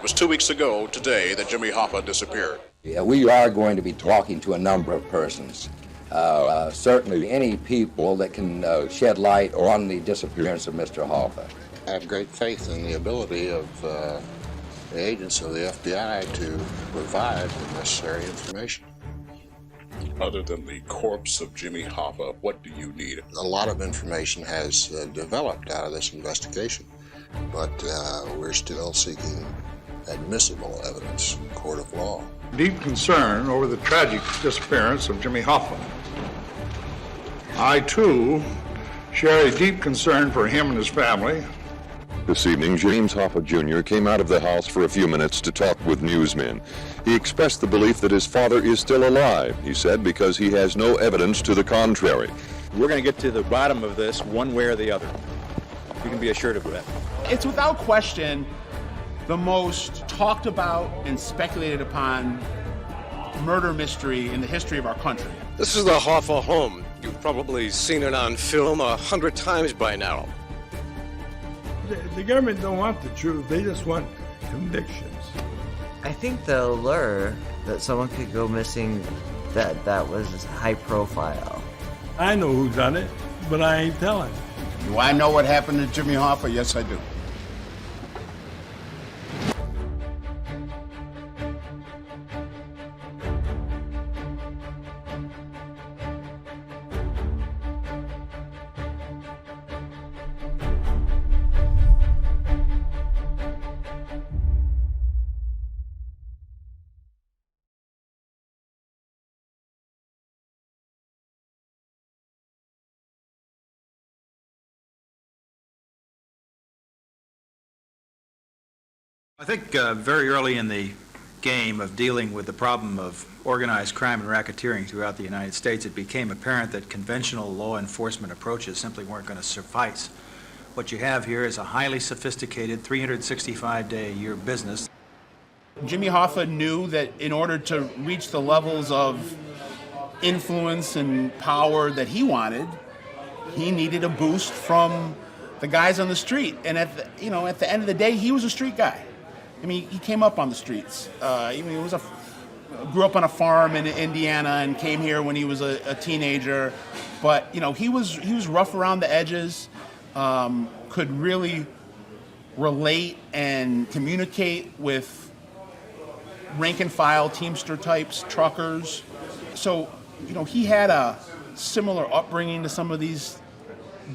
It was 2 weeks ago today that Jimmy Hoffa disappeared. Yeah, we are going to be talking to a number of persons. Certainly any people that can shed light on the disappearance of Mr. Hoffa. I have great faith in the ability of the agents of the FBI to provide the necessary information. Other than the corpse of Jimmy Hoffa, what do you need? A lot of information has developed out of this investigation, but we're still seeking admissible evidence in court of law. Deep concern over the tragic disappearance of Jimmy Hoffa. I, too, share a deep concern for him and his family. This evening, James Hoffa Jr. came out of the house for a few minutes to talk with newsmen. He expressed the belief that his father is still alive, he said, because he has no evidence to the contrary. We're going to get to the bottom of this one way or the other. You can be assured of that. It's without question the most talked about and speculated upon murder mystery in the history of our country. This is the Hoffa home. You've probably seen it on film 100 times by now. The government don't want the truth, they just want convictions. I think the allure that someone could go missing that was high profile. I know who done it, but I ain't telling. Do I know what happened to Jimmy Hoffa? Yes, I do. I think very early in the game of dealing with the problem of organized crime and racketeering throughout the United States, it became apparent that conventional law enforcement approaches simply weren't going to suffice. What you have here is a highly sophisticated 365-day-a-year business. Jimmy Hoffa knew that in order to reach the levels of influence and power that he wanted, he needed a boost from the guys on the street. And at the end of the day, he was a street guy. I mean, he came up on the streets. He grew up on a farm in Indiana and came here when he was a teenager. But he was rough around the edges. Could really relate and communicate with rank and file Teamster types, truckers. So he had a similar upbringing to some of these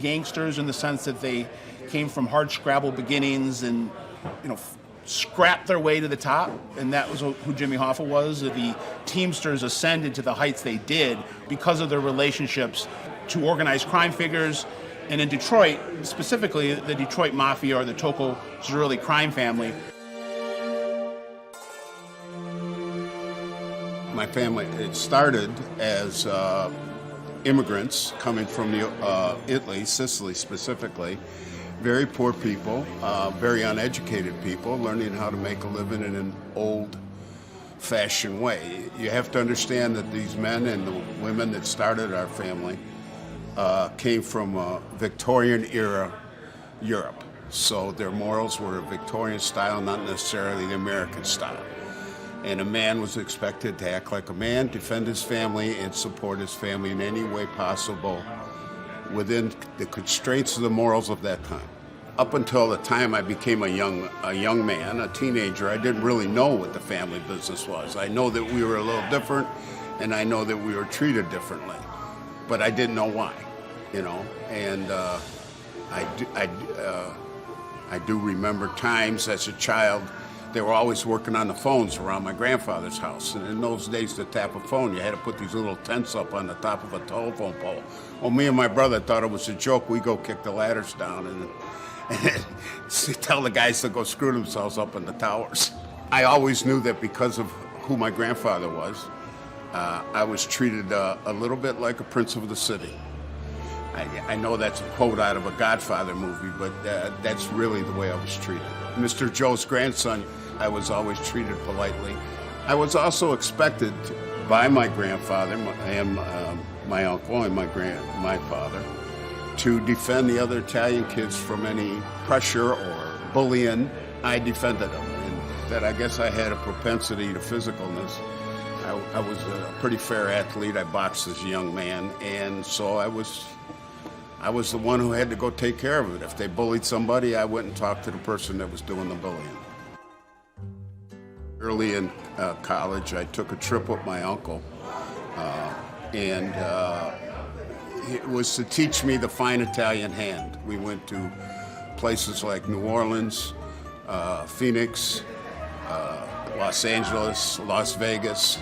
gangsters in the sense that they came from hard scrabble beginnings and scrapped their way to the top, and that was who Jimmy Hoffa was. The Teamsters ascended to the heights they did because of their relationships to organized crime figures, and in Detroit, specifically the Detroit Mafia or the Tocco Zerilli crime family. My family, it started as immigrants coming from Italy, Sicily specifically. Very poor people, very uneducated people, learning how to make a living in an old-fashioned way. You have to understand that these men and the women that started our family came from Victorian-era Europe. So their morals were Victorian style, not necessarily the American style. And a man was expected to act like a man, defend his family, and support his family in any way possible within the constraints of the morals of that time. Up until the time I became a young man, a teenager, I didn't really know what the family business was. I know that we were a little different, and I know that we were treated differently, but I didn't know why, And I do remember times as a child. They were always working on the phones around my grandfather's house. And in those days, to tap a phone, you had to put these little tents up on the top of a telephone pole. Well, me and my brother thought it was a joke. We go kick the ladders down and tell the guys to go screw themselves up in the towers. I always knew that because of who my grandfather was, I was treated a little bit like a prince of the city. I know that's a quote out of a Godfather movie, but that's really the way I was treated. Mr. Joe's grandson, I was always treated politely. I was also expected by my grandfather and my uncle and my father to defend the other Italian kids from any pressure or bullying. I defended them. And that I guess I had a propensity to physicalness. I was a pretty fair athlete. I boxed as a young man, and so I was the one who had to go take care of it. If they bullied somebody, I went and talked to the person that was doing the bullying. Early in college, I took a trip with my uncle, and it was to teach me the fine Italian hand. We went to places like New Orleans, Phoenix, Los Angeles, Las Vegas,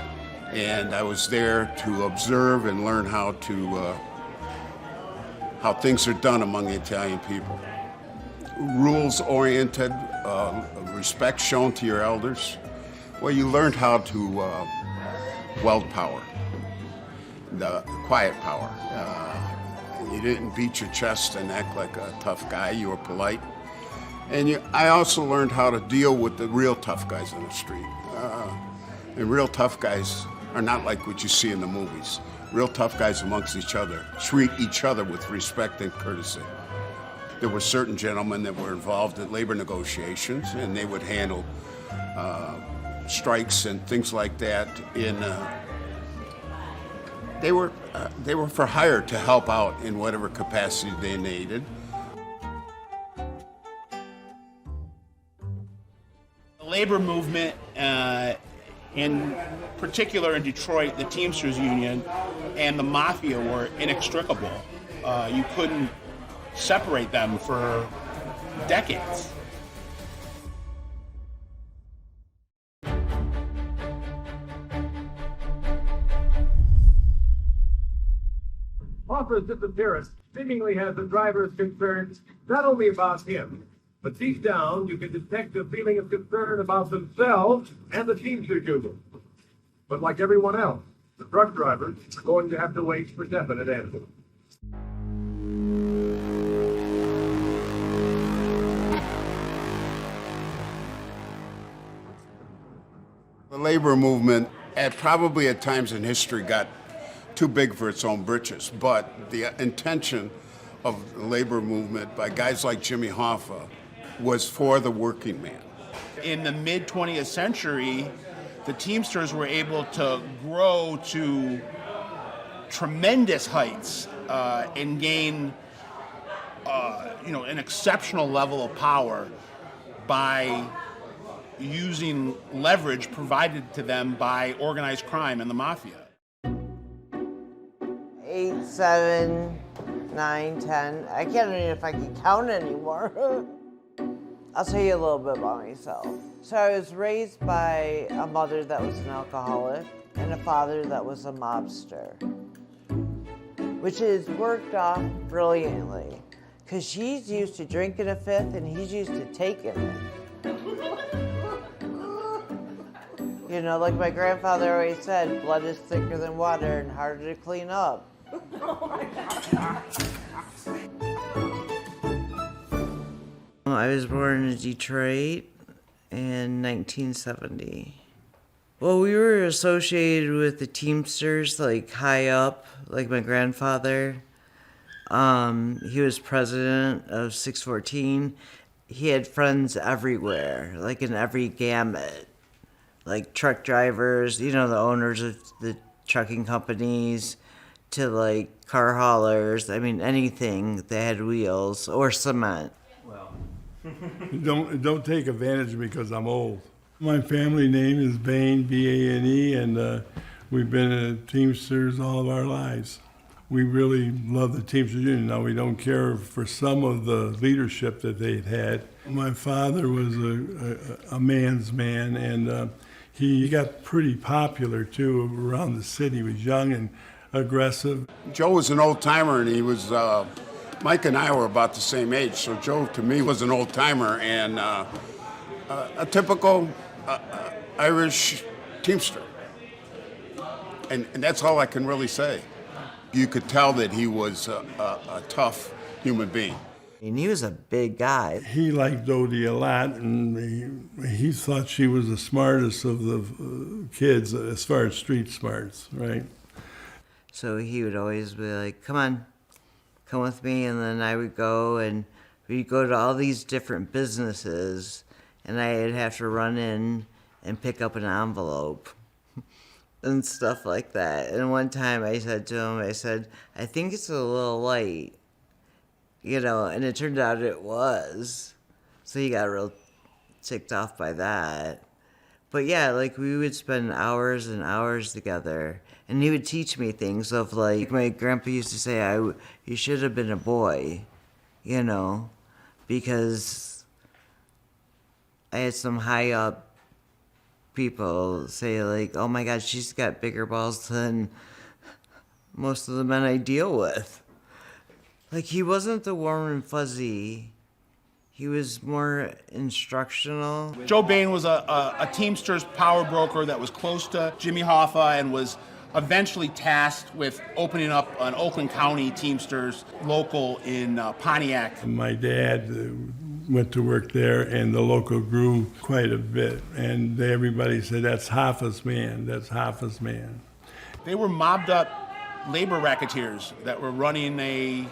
and I was there to observe and learn how things are done among the Italian people. Rules-oriented, respect shown to your elders. Well, you learned how to weld power, the quiet power. You didn't beat your chest and act like a tough guy. You were polite. And I also learned how to deal with the real tough guys on the street. And real tough guys are not like what you see in the movies. Real tough guys amongst each other treat each other with respect and courtesy. There were certain gentlemen that were involved in labor negotiations, and they would handle strikes and things like that. They were for hire to help out in whatever capacity they needed. The labor movement, in particular in Detroit, the Teamsters Union and the Mafia were inextricable. You couldn't separate them for decades. Hoffa's disappearance seemingly has the drivers concerned not only about him, but deep down you can detect a feeling of concern about themselves and the Teamsters Union. But like everyone else, the truck drivers are going to have to wait for definite answers. The labor movement, probably at times in history, got too big for its own britches, but the intention of the labor movement by guys like Jimmy Hoffa was for the working man. In the mid-20th century, the Teamsters were able to grow to tremendous heights and gain an exceptional level of power by using leverage provided to them by organized crime and the Mafia. 8, 7, 9, 10. I can't even if I can count anymore. I'll tell you a little bit about myself. So I was raised by a mother that was an alcoholic and a father that was a mobster, which is worked off brilliantly because she's used to drinking a fifth and he's used to taking it. You know, like my grandfather always said, blood is thicker than water and harder to clean up. I was born in Detroit in 1970. Well, we were associated with the Teamsters, like high up, like my grandfather. He was president of 614. He had friends everywhere, like in every gamut, like truck drivers, the owners of the trucking companies, to like car haulers. I mean, anything that had wheels or cement. Well, don't take advantage of me because I'm old. My family name is Bain, B-A-N-E, and we've been at Teamsters all of our lives. We really love the Teamsters Union. Now, we don't care for some of the leadership that they'd had. My father was a man's man, and he got pretty popular, too, around the city. He was young and aggressive. Joe was an old-timer, and he was, Mike and I were about the same age, so Joe, to me, was an old-timer and a typical Irish Teamster. And that's all I can really say. You could tell that he was a tough human being. And he was a big guy. He liked Dodie a lot, and he thought she was the smartest of the kids as far as street smarts, right? So he would always be like, come with me, and then I would go, and we'd go to all these different businesses, and I'd have to run in and pick up an envelope and stuff like that. And one time I said to him, I said, I think it's a little light, you know, and it turned out it was. So he got real ticked off by that. But yeah, like we would spend hours and hours together, and he would teach me things of like, my grandpa used to say, you should have been a boy, you know, because I had some high up people say like, oh my God, she's got bigger balls than most of the men I deal with. Like, he wasn't the warm and fuzzy. He was more instructional. Joe Bain was a Teamsters power broker that was close to Jimmy Hoffa and was eventually tasked with opening up an Oakland County Teamsters local in Pontiac. My dad went to work there, and the local grew quite a bit. And everybody said, that's Hoffa's man, that's Hoffa's man. They were mobbed up labor racketeers that were running a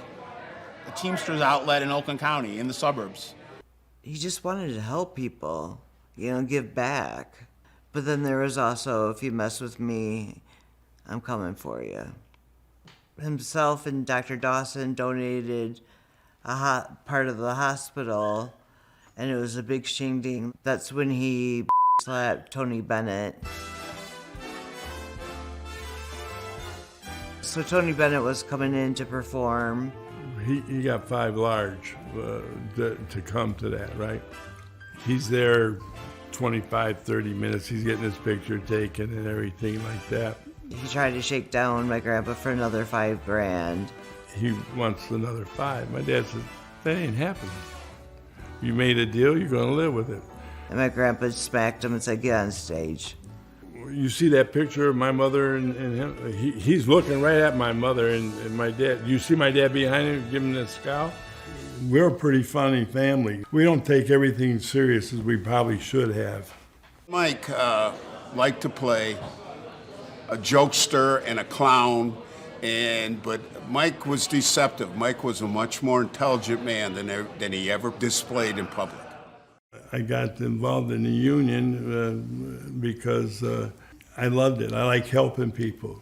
Teamsters outlet in Oakland County in the suburbs. He just wanted to help people, you know, give back. But then there was also, if you mess with me, I'm coming for you. Himself and Dr. Dawson donated a part of the hospital, and it was a big shindig. That's when he slapped Tony Bennett. So Tony Bennett was coming in to perform. He got 5 large to come to that, right? He's there 25, 30 minutes. He's getting his picture taken and everything like that. He tried to shake down my grandpa for another $5,000. He wants another 5. My dad said, that ain't happening. You made a deal, you're going to live with it. And my grandpa smacked him and said, get on stage. You see that picture of my mother and him? He's looking right at my mother and my dad. You see my dad behind him giving the scowl? We're a pretty funny family. We don't take everything serious as we probably should have. Mike liked to play a jokester and a clown, but Mike was deceptive. Mike was a much more intelligent man than he ever displayed in public. I got involved in the union because I loved it. I like helping people.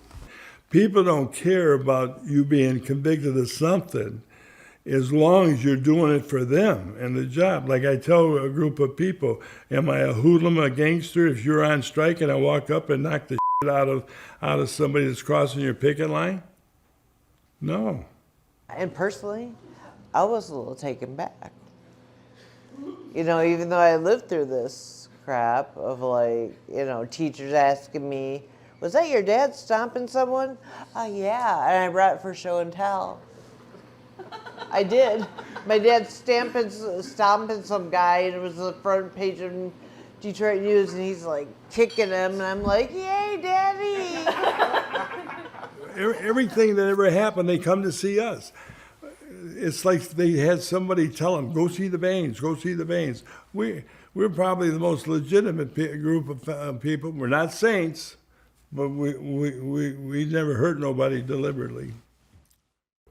People don't care about you being convicted of something as long as you're doing it for them and the job. Like I tell a group of people, am I a hoodlum, a gangster? If you're on strike and I walk up and knock the shit out of somebody that's crossing your picket line? No. And personally, I was a little taken back. You know, even though I lived through this crap of like, you know, teachers asking me, was that your dad stomping someone? Yeah, and I brought it for show and tell. I did. My dad stomping some guy, and it was the front page of Detroit News, and he's like kicking him, and I'm like, yay, Daddy! Everything that ever happened, they come to see us. It's like they had somebody tell them, go see the Bains, go see the Bains. We're probably the most legitimate group of people. We're not saints, but we never hurt nobody deliberately.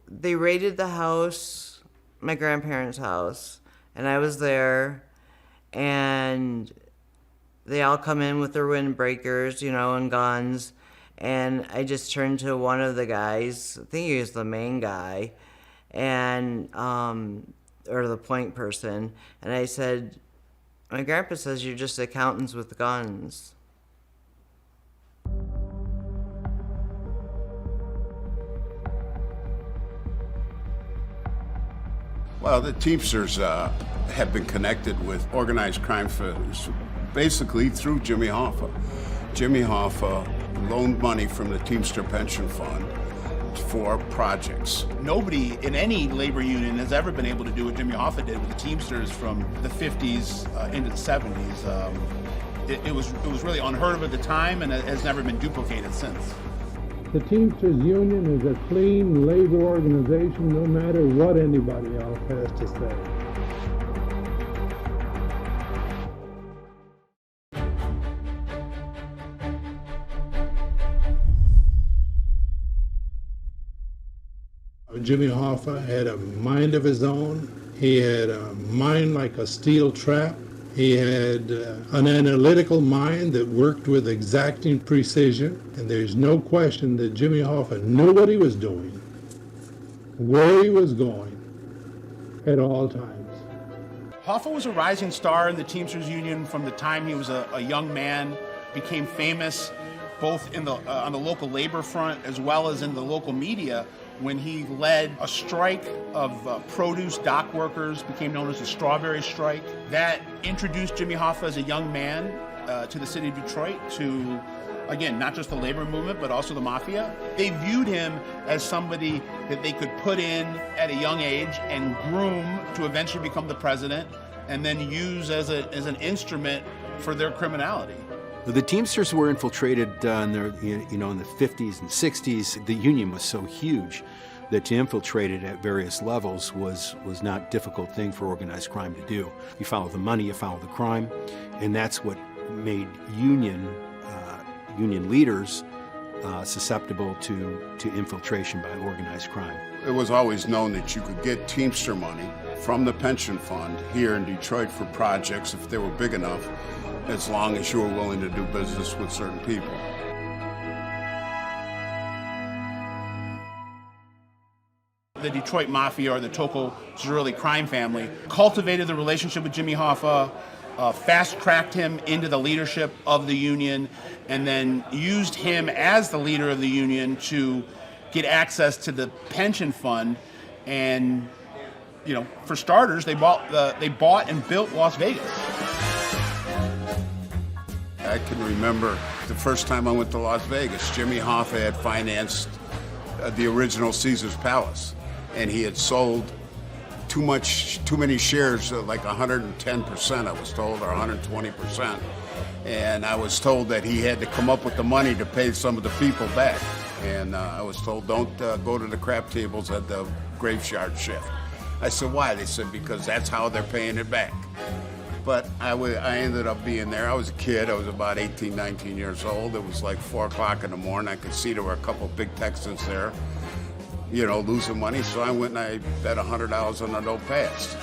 They raided the house, my grandparents' house, and I was there, and they all come in with their windbreakers, you know, and guns, and I just turned to one of the guys, I think he was the main guy, and or the point person, and I said, my grandpa says you're just accountants with guns. Well, the Teamsters have been connected with organized crime basically through Jimmy Hoffa. Jimmy Hoffa loaned money from the Teamster Pension Fund for projects. Nobody in any labor union has ever been able to do what Jimmy Hoffa did with the Teamsters from the 50s into the 70s. It was really unheard of at the time, and it has never been duplicated since. The Teamsters Union is a clean labor organization, no matter what anybody else has to say. Jimmy Hoffa had a mind of his own. He had a mind like a steel trap. He had an analytical mind that worked with exacting precision, and there's no question that Jimmy Hoffa knew what he was doing, where he was going, at all times. Hoffa was a rising star in the Teamsters Union from the time he was a young man, became famous both in on the local labor front as well as in the local media when he led a strike of produce dock workers, became known as the Strawberry Strike. That introduced Jimmy Hoffa as a young man to the city of Detroit, to, again, not just the labor movement, but also the Mafia. They viewed him as somebody that they could put in at a young age and groom to eventually become the president, and then use as an instrument for their criminality. The Teamsters were infiltrated in the 50s and 60s. The union was so huge that to infiltrate it at various levels was not a difficult thing for organized crime to do. You follow the money, you follow the crime, and that's what made union leaders susceptible to infiltration by organized crime. It was always known that you could get Teamster money from the pension fund here in Detroit for projects if they were big enough, as long as you were willing to do business with certain people. The Detroit Mafia, or the Tocco-Zerilli crime family, cultivated the relationship with Jimmy Hoffa, fast-tracked him into the leadership of the union, and then used him as the leader of the union to get access to the pension fund. And, for starters, they bought and built Las Vegas. I can remember the first time I went to Las Vegas. Jimmy Hoffa had financed the original Caesar's Palace, and he had sold too many shares, like 110%, I was told, or 120%. And I was told that he had to come up with the money to pay some of the people back. And I was told, don't go to the crap tables at the graveyard shift. I said, why? They said, because that's how they're paying it back. But I ended up being there. I was a kid. I was about 18, 19 years old. It was like 4 o'clock in the morning. I could see there were a couple of big Texans there, losing money. So I went and I bet $100 on the no pass.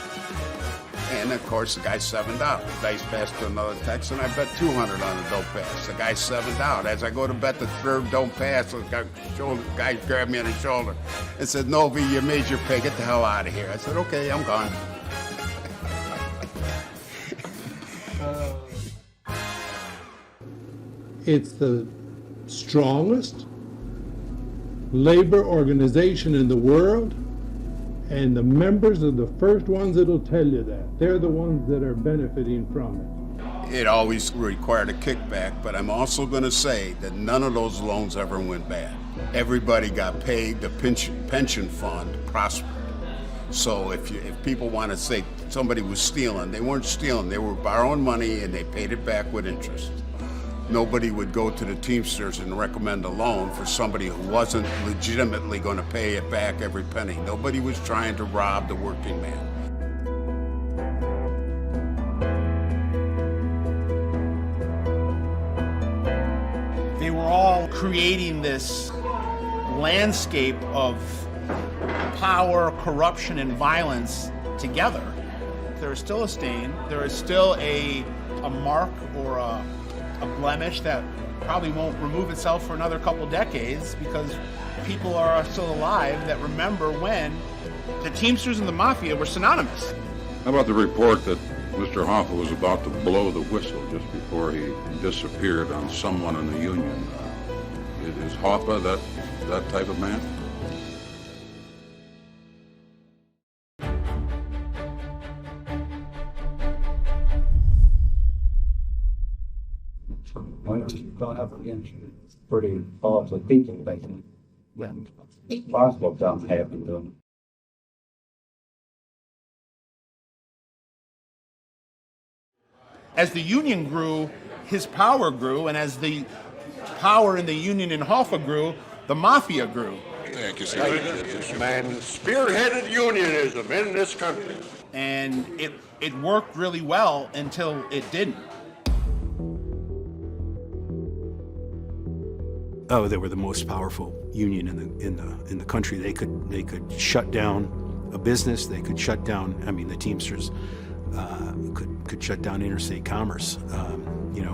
And of course, the guy 7'd out. Dice passed to another Texan. I bet 200 on the don't pass. The guy 7'd out. As I go to bet the third don't pass, the guy grabbed me on the shoulder and said, "Novi, you made your pay. Get the hell out of here." I said, "Okay, I'm gone." It's the strongest labor organization in the world, and the members are the first ones that'll tell you that. They're the ones that are benefiting from it. It always required a kickback, but I'm also going to say that none of those loans ever went bad. Everybody got paid. The pension fund prospered. So if people want to say somebody was stealing, they weren't stealing. They were borrowing money and they paid it back with interest. Nobody would go to the Teamsters and recommend a loan for somebody who wasn't legitimately going to pay it back every penny. Nobody was trying to rob the working man. They were all creating this landscape of power, corruption, and violence together. There is still a stain. There is still a mark or a blemish that probably won't remove itself for another couple decades, because people are still alive that remember when the Teamsters and the Mafia were synonymous. How about the report that Mr. Hoffa was about to blow the whistle just before he disappeared on someone in the union? Is Hoffa that type of man? Going up against pretty powerful people, they can, it's possible something happened to them. As the union grew, his power grew, and as the power in the union in Hoffa grew, the Mafia grew. Thank you, sir. This man spearheaded unionism in this country. And it worked really well until it didn't. Oh, they were the most powerful union in the country. They could shut down a business. They could shut down. I mean, the Teamsters could shut down interstate commerce,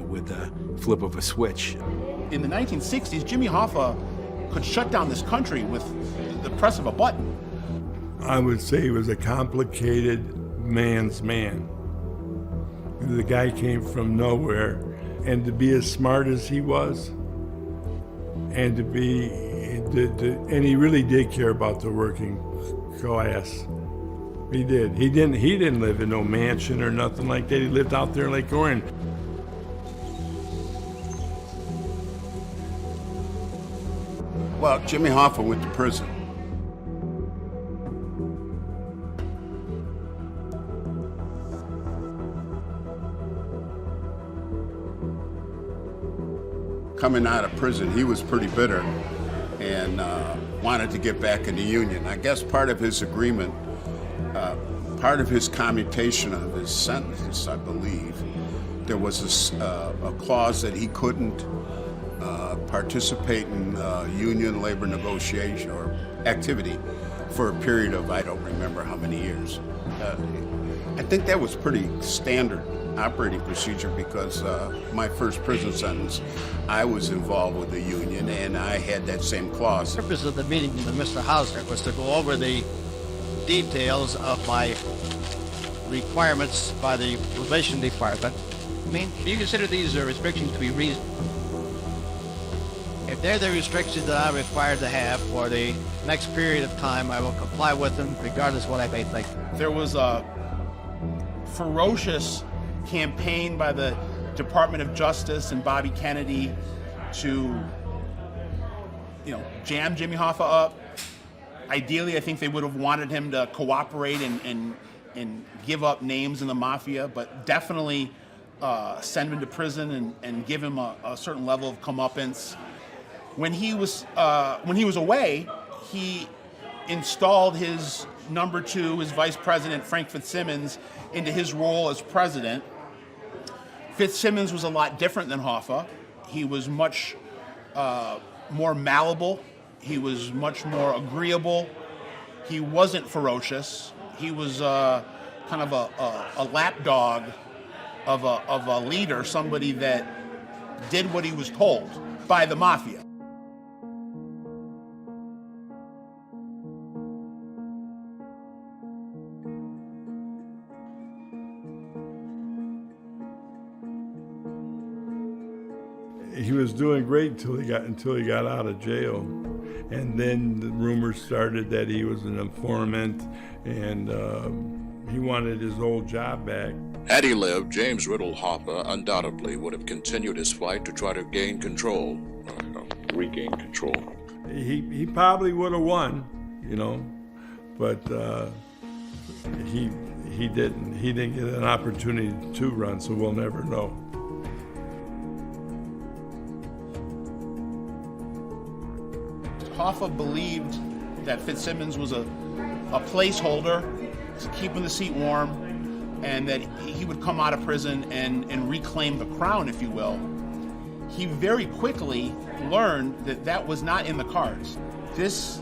with the flip of a switch. In the 1960s, Jimmy Hoffa could shut down this country with the press of a button. I would say he was a complicated man's man. The guy came from nowhere, and to be as smart as he was, and and he really did care about the working class. He did. He didn't live in no mansion or nothing like that. He lived out there in Lake Orion. Well, Jimmy Hoffa went to prison. Coming out of prison, he was pretty bitter and wanted to get back in the Union. I guess part of his agreement, part of his commutation of his sentence, I believe, there was a clause that he couldn't participate in union labor negotiation or activity for a period of, I don't remember how many years. I think that was pretty standard operating procedure because my first prison sentence, I was involved with the union and I had that same clause. The purpose of the meeting with Mr. Hauser was to go over the details of my requirements by the probation department. I mean, do you consider these restrictions to be reasonable? If they're the restrictions that I'm required to have for the next period of time, I will comply with them regardless of what I may think. There was a ferocious campaign by the Department of Justice and Bobby Kennedy to, jam Jimmy Hoffa up. Ideally, I think they would have wanted him to cooperate and give up names in the Mafia, but definitely send him to prison and give him a certain level of comeuppance. When he was away, he installed his number two, his vice president, Frank Fitzsimmons, into his role as president. Fitzsimmons was a lot different than Hoffa. He was much more malleable. He was much more agreeable. He wasn't ferocious. He was kind of a lapdog of a leader, somebody that did what he was told by the Mafia. He was doing great until he got out of jail, and then the rumors started that he was an informant, and he wanted his old job back. Had he lived, James Riddle Hoffa undoubtedly would have continued his fight to try to regain control. He probably would have won, but he didn't. He didn't get an opportunity to run, so we'll never know. Hoffa believed that Fitzsimmons was a placeholder to keep him the seat warm, and that he would come out of prison and reclaim the crown, if you will. He very quickly learned that that was not in the cards. This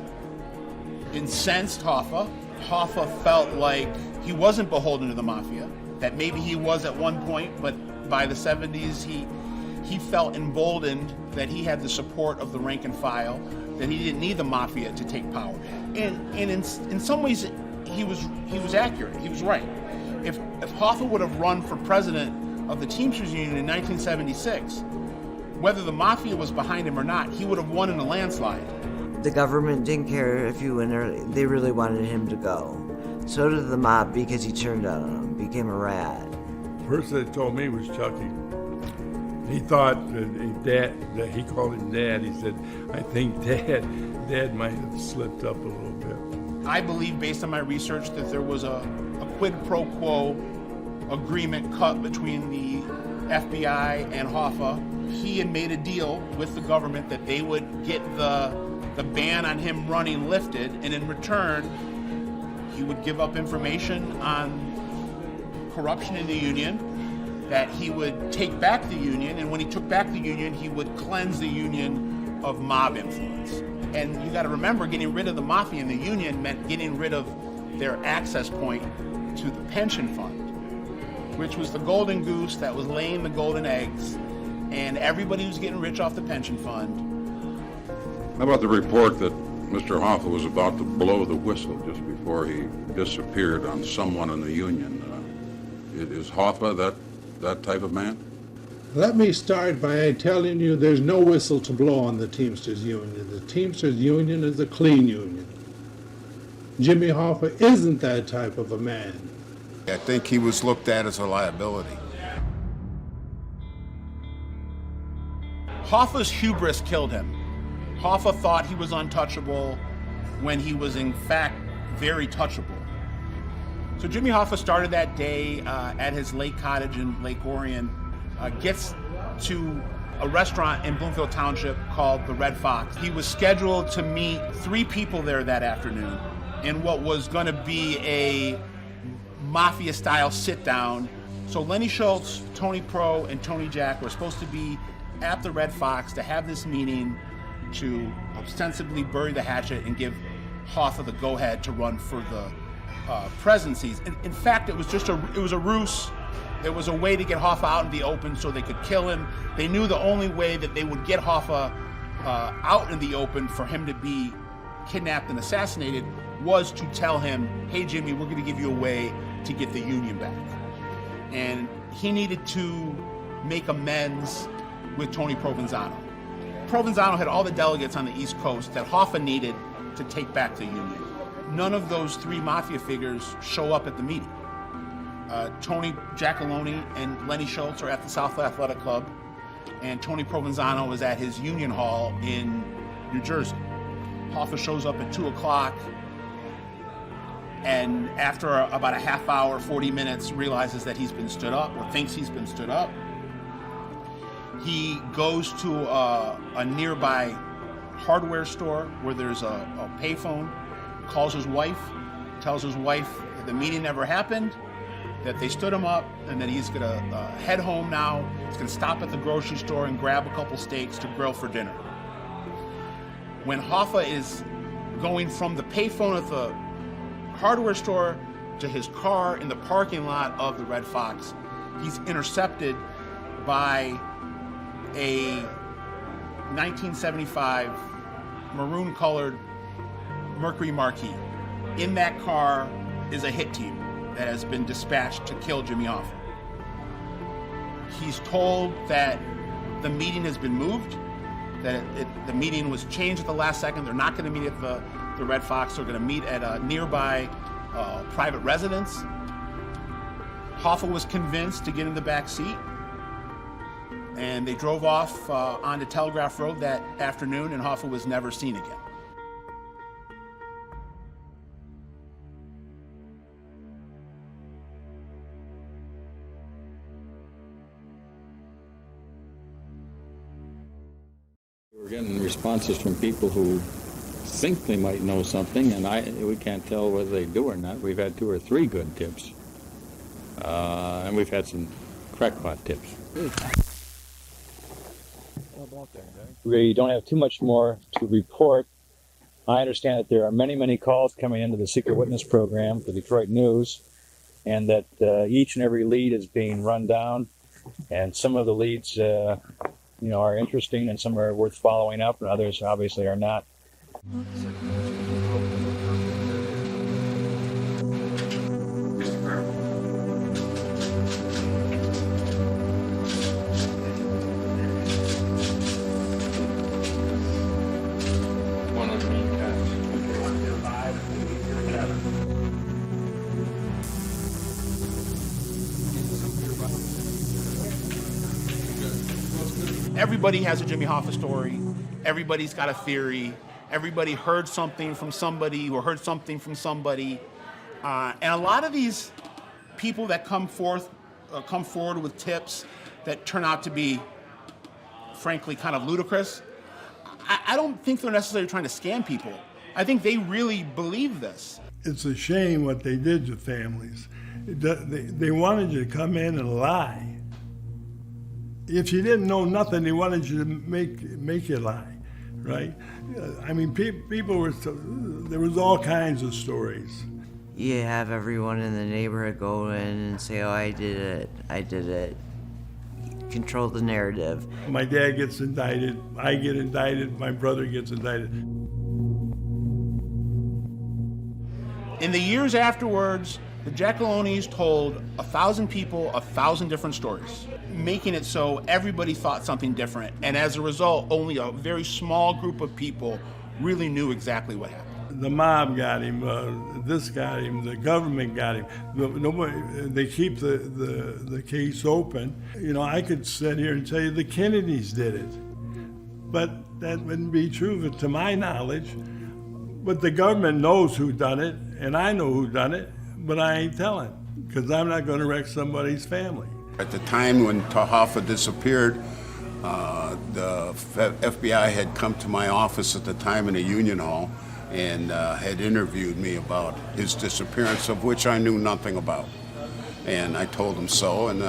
incensed Hoffa. Hoffa felt like he wasn't beholden to the Mafia, that maybe he was at one point, but by the 70s he felt emboldened that he had the support of the rank and file, that he didn't need the Mafia to take power. And in some ways, he was accurate. He was right. If Hoffa would have run for president of the Teamsters Union in 1976, whether the Mafia was behind him or not, he would have won in a landslide. The government didn't care if you went early. They really wanted him to go. So did the mob, because he turned on them, became a rat. The person that told me was Chucky. He thought that he called him Dad. He said, I think Dad might have slipped up a little bit. I believe, based on my research, that there was a quid pro quo agreement cut between the FBI and Hoffa. He had made a deal with the government that they would get the ban on him running lifted, and in return, he would give up information on corruption in the union, that he would take back the union, and when he took back the union, he would cleanse the union of mob influence. And you got to remember, getting rid of the Mafia in the union meant getting rid of their access point to the pension fund. which was the golden goose that was laying the golden eggs, and everybody was getting rich off the pension fund. How about the report that Mr. Hoffa was about to blow the whistle just before he disappeared on someone in the union? Is Hoffa that type of man? Let me start by telling you there's no whistle to blow on the Teamsters Union. The Teamsters Union is a clean union. Jimmy Hoffa isn't that type of a man. I think he was looked at as a liability. Hoffa's hubris killed him. Hoffa thought he was untouchable when he was in fact very touchable. So Jimmy Hoffa started that day at his lake cottage in Lake Orion, gets to a restaurant in Bloomfield Township called the Red Fox. He was scheduled to meet 3 people there that afternoon in what was going to be a Mafia-style sit-down. So Lenny Schultz, Tony Pro, and Tony Jack were supposed to be at the Red Fox to have this meeting to ostensibly bury the hatchet and give Hoffa the go-ahead to run for the presidencies. In fact, it was a ruse. It was a way to get Hoffa out in the open so they could kill him. They knew the only way that they would get Hoffa out in the open for him to be kidnapped and assassinated was to tell him, hey Jimmy, we're going to give you a way to get the Union back. And he needed to make amends with Tony Provenzano. Provenzano had all the delegates on the East Coast that Hoffa needed to take back the Union. None of those 3 Mafia figures show up at the meeting. Tony Giacalone and Lenny Schultz are at the South Athletic Club, and Tony Provenzano is at his Union Hall in New Jersey. Hoffa shows up at 2 o'clock, and after about a half hour, 40 minutes, realizes that he's been stood up, or thinks he's been stood up. He goes to a nearby hardware store where there's a payphone, calls his wife, tells his wife that the meeting never happened, that they stood him up, and that he's going to head home now. He's going to stop at the grocery store and grab a couple steaks to grill for dinner. When Hoffa is going from the payphone at the hardware store to his car in the parking lot of the Red Fox, he's intercepted by a 1975 maroon-colored Mercury Marquis. In that car is a hit team that has been dispatched to kill Jimmy Hoffa. He's told that the meeting has been moved, that the meeting was changed at the last second. They're not going to meet at the Red Fox. They're going to meet at a nearby private residence. Hoffa was convinced to get in the back seat, and they drove off onto Telegraph Road that afternoon, and Hoffa was never seen again. We're getting responses from people who think they might know something, and we can't tell whether they do or not. We've had 2 or 3 good tips, and we've had some crackpot tips. We don't have too much more to report. I understand that there are many, many calls coming into the Secret Witness program, the Detroit News, and that each and every lead is being run down, and some of the leads are interesting, and some are worth following up, and others obviously are not. Everybody has a Jimmy Hoffa story. Everybody's got a theory. Everybody heard something from somebody or heard something from somebody. And a lot of these people that come forward with tips that turn out to be, frankly, kind of ludicrous, I don't think they're necessarily trying to scam people. I think they really believe this. It's a shame what they did to families. They wanted you to come in and lie. If you didn't know nothing, they wanted you to make you lie, right? I mean, people were, there was all kinds of stories. you have everyone in the neighborhood go in and say, oh, I did it. Control the narrative. My dad gets indicted, I get indicted, my brother gets indicted. In the years afterwards, the Jackalonies told 1,000 people 1,000 different stories, making it so everybody thought something different. And as a result, only a very small group of people really knew exactly what happened. The mob got him, this got him, the government got him. Nobody, they keep the case open. You know, I could sit here and tell you the Kennedys did it, but that wouldn't be true to my knowledge. But the government knows who done it, and I know who done it, but I ain't telling, because I'm not going to wreck somebody's family. At the time when Hoffa disappeared, the FBI had come to my office at the time in a union hall and had interviewed me about his disappearance, of which I knew nothing about. And I told them so, and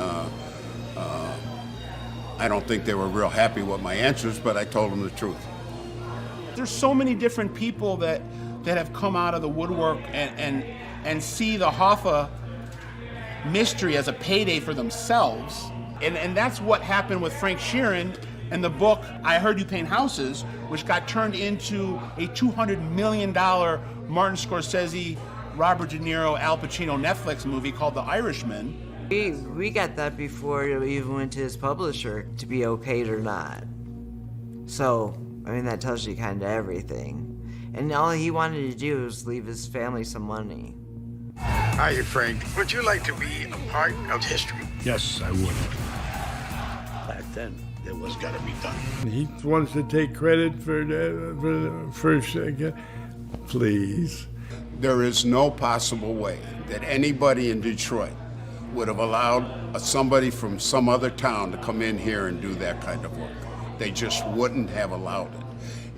I don't think they were real happy with my answers, but I told them the truth. There's so many different people that have come out of the woodwork and see the Hoffa mystery as a payday for themselves. And that's what happened with Frank Sheeran and the book I Heard You Paint Houses, which got turned into a $200 million Martin Scorsese, Robert De Niro, Al Pacino Netflix movie called The Irishman. We got that before it even went to his publisher to be okayed or not. So, I mean, that tells you kind of everything. And all he wanted to do was leave his family some money. Hiya, Frank. Would you like to be a part of history? Yes, I would. Back then, it was got to be done. He wants to take credit for the first, please. There is no possible way that anybody in Detroit would have allowed somebody from some other town to come in here and do that kind of work. They just wouldn't have allowed it.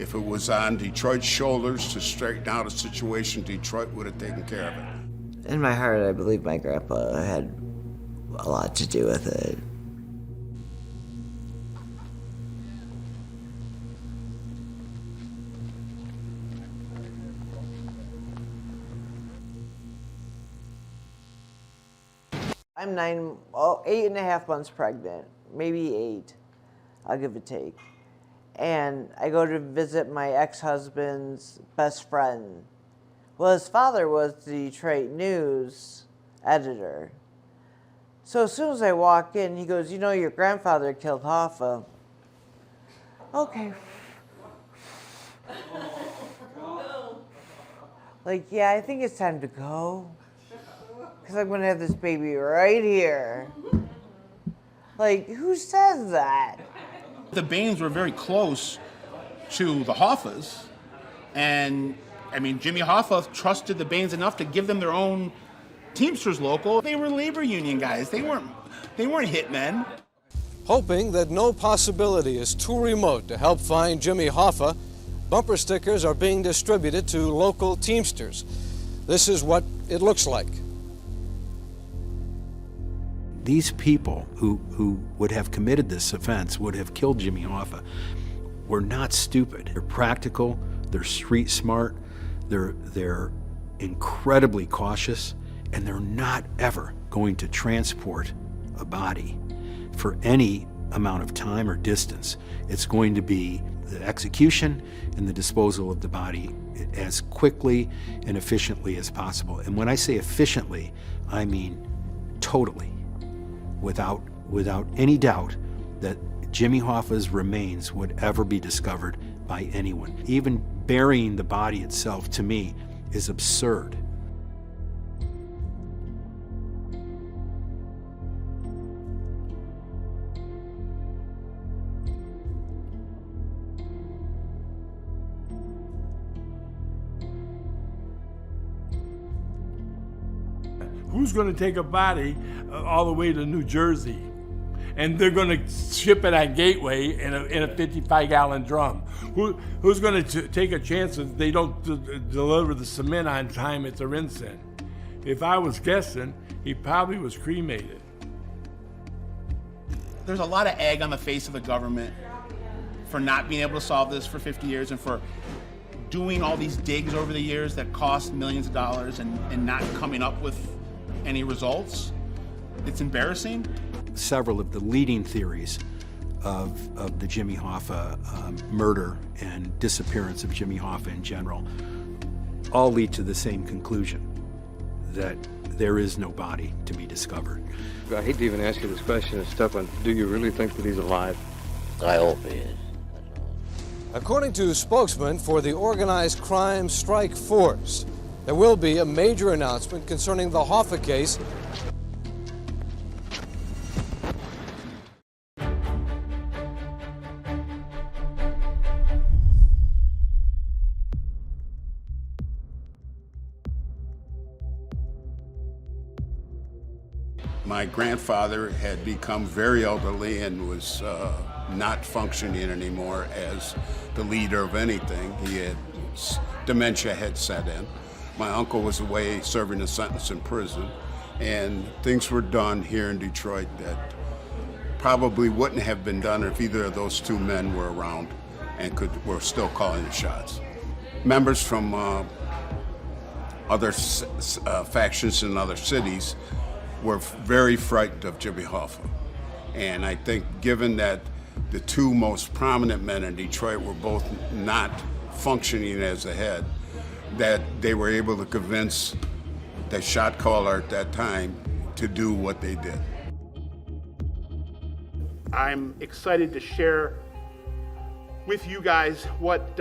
If it was on Detroit's shoulders to straighten out a situation, Detroit would have taken care of it. In my heart, I believe my grandpa had a lot to do with it. I'm 8.5 months pregnant, maybe 8. I'll give a take. And I go to visit my ex-husband's best friend. Well, his father was the Detroit News editor. So as soon as I walk in, he goes, you know, your grandfather killed Hoffa. Okay. Like, yeah, I think it's time to go. Because I'm going to have this baby right here. Like, who says that? The Bains were very close to the Hoffas, and I mean, Jimmy Hoffa trusted the Bains enough to give them their own Teamsters local. They were labor union guys. They weren't hitmen. Hoping that no possibility is too remote to help find Jimmy Hoffa, bumper stickers are being distributed to local Teamsters. This is what it looks like. These people who would have committed this offense, would have killed Jimmy Hoffa, were not stupid. They're practical, they're street smart, they're incredibly cautious, and they're not ever going to transport a body for any amount of time or distance. It's going to be the execution and the disposal of the body as quickly and efficiently as possible. And when I say efficiently, I mean totally. Without any doubt that Jimmy Hoffa's remains would ever be discovered by anyone. Even burying the body itself, to me, is absurd. Who's going to take a body all the way to New Jersey? And they're going to ship it at Gateway in a 55-gallon drum. Who's going to take a chance that they don't deliver the cement on time at the Rinsen? If I was guessing, he probably was cremated. There's a lot of egg on the face of the government for not being able to solve this for 50 years and for doing all these digs over the years that cost millions of dollars and not coming up with any results. It's embarrassing. Several of the leading theories of the Jimmy Hoffa murder and disappearance of Jimmy Hoffa in general all lead to the same conclusion, that there is no body to be discovered. I hate to even ask you this question, Stefan. Do you really think that he's alive? I hope he is. According to spokesman for the Organized Crime Strike Force, there will be a major announcement concerning the Hoffa case. My grandfather had become very elderly and was not functioning anymore as the leader of anything. Dementia had set in. My uncle was away serving a sentence in prison, and things were done here in Detroit that probably wouldn't have been done if either of those two men were around and were still calling the shots. Members from other factions in other cities were very frightened of Jimmy Hoffa. And I think given that the two most prominent men in Detroit were both not functioning as a head, that they were able to convince the shot caller at that time to do what they did. I'm excited to share with you guys what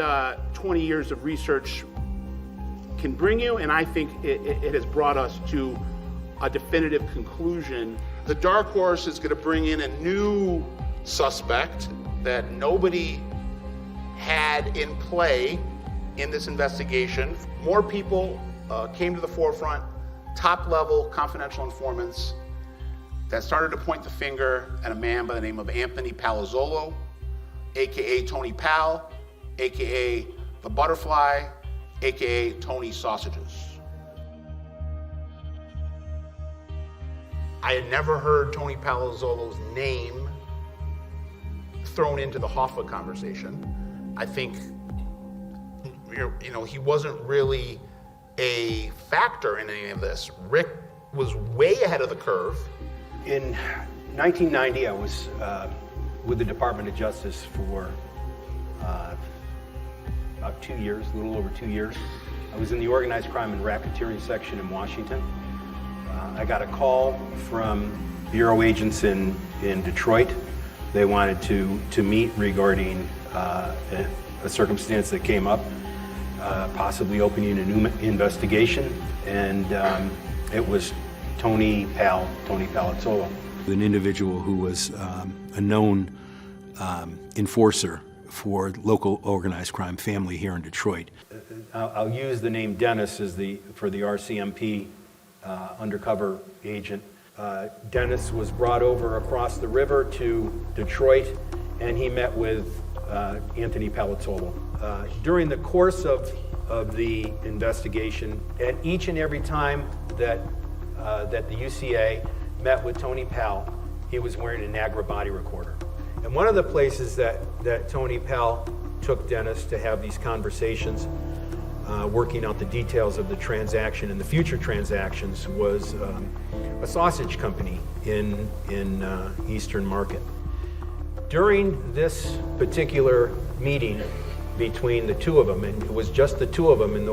20 years of research can bring you, and I think it has brought us to a definitive conclusion. The dark horse is going to bring in a new suspect that nobody had in play in this investigation. More people came to the forefront, top-level confidential informants that started to point the finger at a man by the name of Anthony Palazzolo, aka Tony Pal, aka the Butterfly, aka Tony Sausages. I had never heard Tony Palazzolo's name thrown into the Hoffa conversation. I think, he wasn't really a factor in any of this. Rick was way ahead of the curve. In 1990, I was with the Department of Justice for about 2 years, a little over 2 years. I was in the Organized Crime and Racketeering section in Washington. I got a call from Bureau agents in Detroit. They wanted to meet regarding a circumstance that came up, possibly opening a new investigation, and it was Tony Palazzolo. An individual who was a known enforcer for local organized crime family here in Detroit. I'll use the name Dennis for the RCMP undercover agent. Dennis was brought over across the river to Detroit, and he met with Anthony Palazzolo. During the course of the investigation, at each and every time that the UCA met with Tony Pal, he was wearing a Nagra body recorder. And one of the places that Tony Pal took Dennis to have these conversations, working out the details of the transaction and the future transactions, was a sausage company in Eastern Market. During this particular meeting between the two of them, and it was just the two of them, and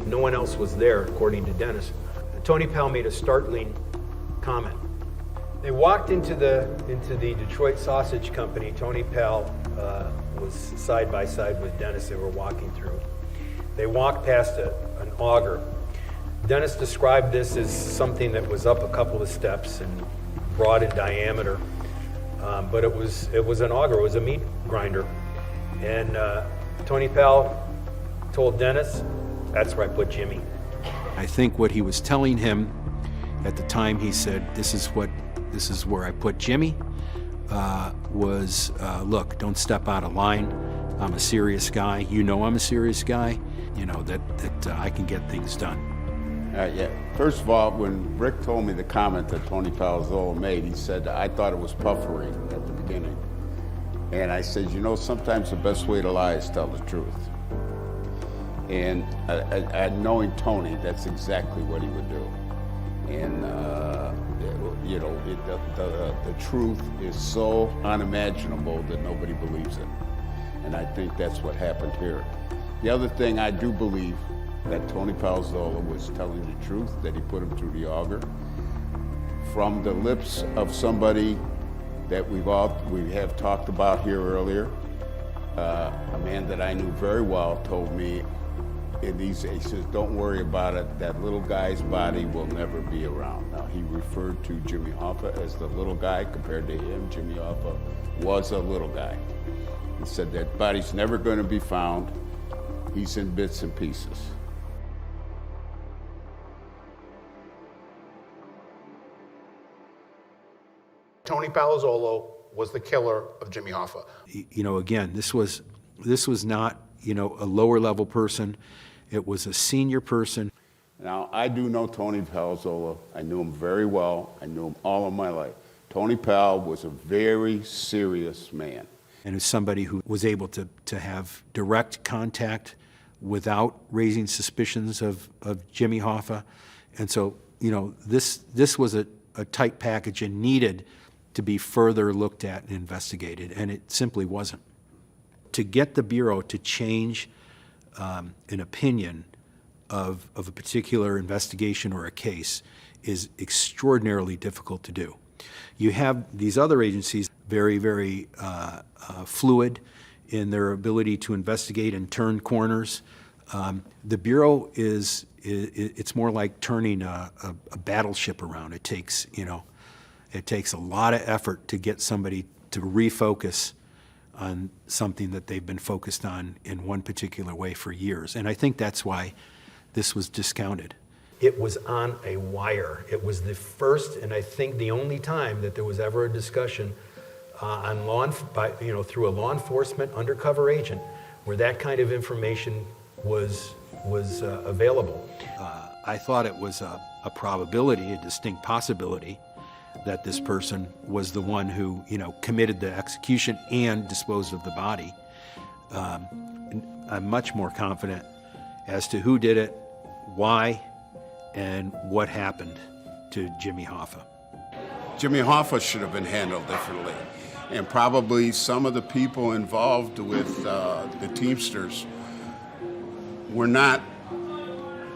no one else was there, according to Dennis, Tony Pal made a startling comment. They walked into the Detroit Sausage Company. Tony Pal was side by side with Dennis. They were walking through. They walked past an auger. Dennis described this as something that was up a couple of steps and broad in diameter, but it was an auger. It was a meat grinder. And Tony Pal told Dennis, "That's where I put Jimmy." I think what he was telling him at the time he said, this is where I put Jimmy, was, look, don't step out of line. I'm a serious guy. You know I'm a serious guy. You know, that I can get things done. Yeah. First of all, when Rick told me the comment that Tony Palazzolo made, he said, I thought it was puffery at the beginning. And I said, sometimes the best way to lie is tell the truth. And knowing Tony, that's exactly what he would do. And you know, the truth is so unimaginable that nobody believes it. And I think that's what happened here. The other thing, I do believe that Tony Palazzolo was telling the truth, that he put him through the auger. From the lips of somebody that we have talked about here earlier, a man that I knew very well told me, he says, don't worry about it, that little guy's body will never be around. Now, he referred to Jimmy Hoffa as the little guy. Compared to him, Jimmy Hoffa was a little guy. He said that body's never going to be found. He's in bits and pieces. Tony Palazzolo was the killer of Jimmy Hoffa. You know, again, this was not, you know, a lower level person. It was a senior person. Now, I do know Tony Palazzolo. I knew him very well. I knew him all of my life. Tony Pal was a very serious man. And as somebody who was able to have direct contact without raising suspicions of Jimmy Hoffa. And so, you know, this was a tight package and needed to be further looked at and investigated, and it simply wasn't. To get the Bureau to change an opinion of a particular investigation or a case is extraordinarily difficult to do. You have these other agencies very, very fluid in their ability to investigate and turn corners. The Bureau it's more like turning a battleship around. It takes, you know, it takes a lot of effort to get somebody to refocus on something that they've been focused on in one particular way for years. And I think that's why this was discounted. It was on a wire. It was the first, and I think the only time that there was ever a discussion through a law enforcement undercover agent where that kind of information was available. I thought it was a probability, a distinct possibility, that this person was the one who, you know, committed the execution and disposed of the body. I'm much more confident as to who did it, why, and what happened to Jimmy Hoffa. Jimmy Hoffa should have been handled differently. And probably some of the people involved with the Teamsters were not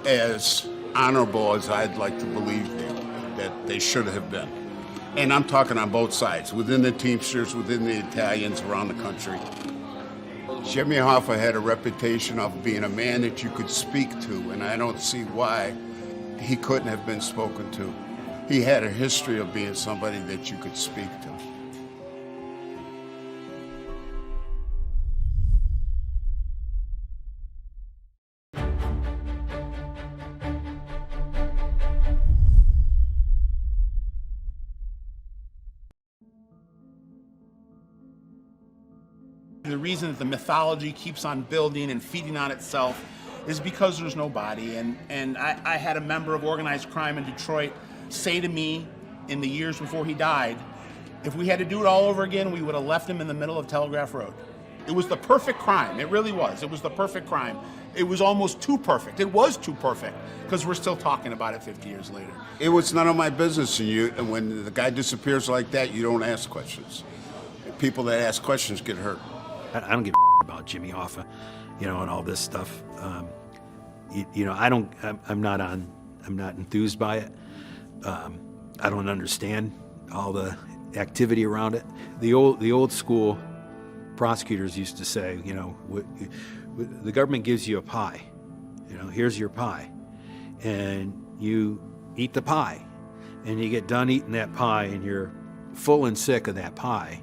as honorable as I'd like to believe that they should have been. And I'm talking on both sides, within the Teamsters, within the Italians around the country. Jimmy Hoffa had a reputation of being a man that you could speak to, and I don't see why he couldn't have been spoken to. He had a history of being somebody that you could speak to. The reason that the mythology keeps on building and feeding on itself is because there's no body. And I had a member of organized crime in Detroit say to me in the years before he died, if we had to do it all over again, we would have left him in the middle of Telegraph Road. It was the perfect crime. It really was. It was the perfect crime. It was almost too perfect. It was too perfect because we're still talking about it 50 years later. It was none of my business. And when the guy disappears like that, you don't ask questions. People that ask questions get hurt. I don't give a about Jimmy Hoffa, you know, and all this stuff. You know, I'm not enthused by it. I don't understand all the activity around it. The old school prosecutors used to say, you know, the government gives you a pie. You know, here's your pie, and you eat the pie, and you get done eating that pie, and you're full and sick of that pie.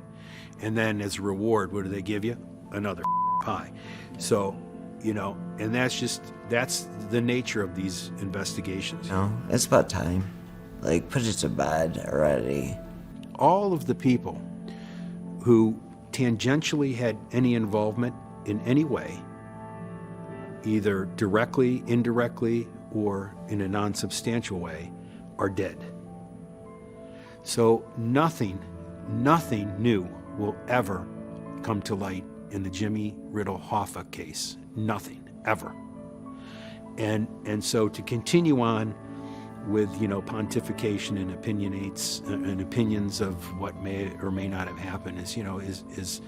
And then as a reward, what do they give you? Another pie. So, you know, and that's the nature of these investigations. No, it's about time. Like, put it to bed already. All of the people who tangentially had any involvement in any way, either directly, indirectly, or in a non-substantial way, are dead. So nothing new will ever come to light in the Jimmy Riddle Hoffa case. Nothing, ever. And so to continue on with, pontification and opinions of what may or may not have happened is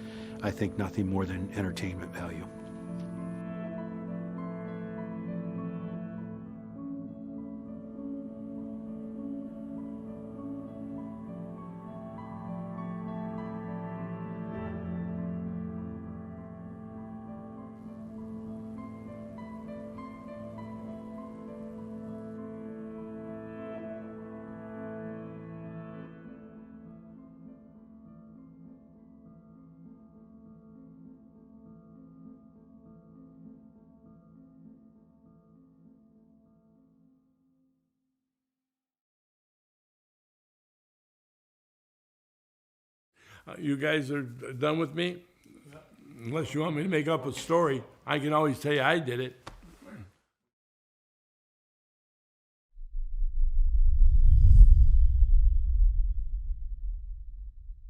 I think nothing more than entertainment value. You guys are done with me? Unless you want me to make up a story, I can always tell you I did it.